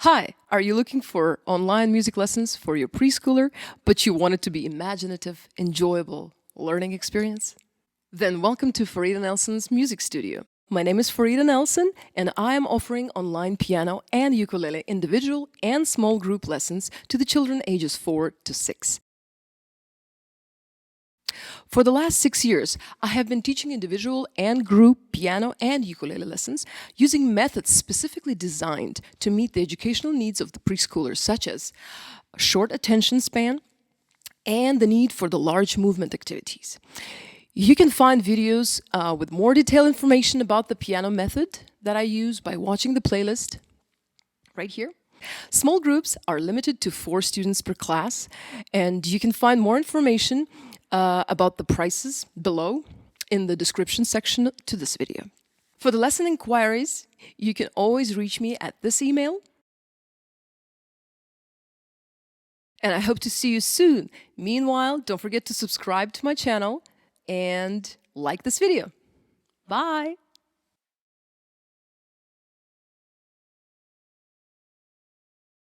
Hi, are you looking for online music lessons for your preschooler, but you want it to be imaginative, enjoyable learning experience? Then welcome to Farid Nelson's Music Studio. My name is Farid Nelson, and I am offering online piano and ukulele individual and small group lessons to the children ages 4 to 6. For the last 6 years, I have been teaching individual and group piano and ukulele lessons using methods specifically designed to meet the educational needs of the preschoolers, such as a short attention span and the need for the large movement activities. You can find videos with more detailed information about the piano method that I use by watching the playlist right here. Small groups are limited to 4 students per class, and you can find more information about the prices below in the description section to this video. For the lesson inquiries, you can always reach me at this email. And I hope to see you soon. Meanwhile, don't forget to subscribe to my channel and like this video. Bye!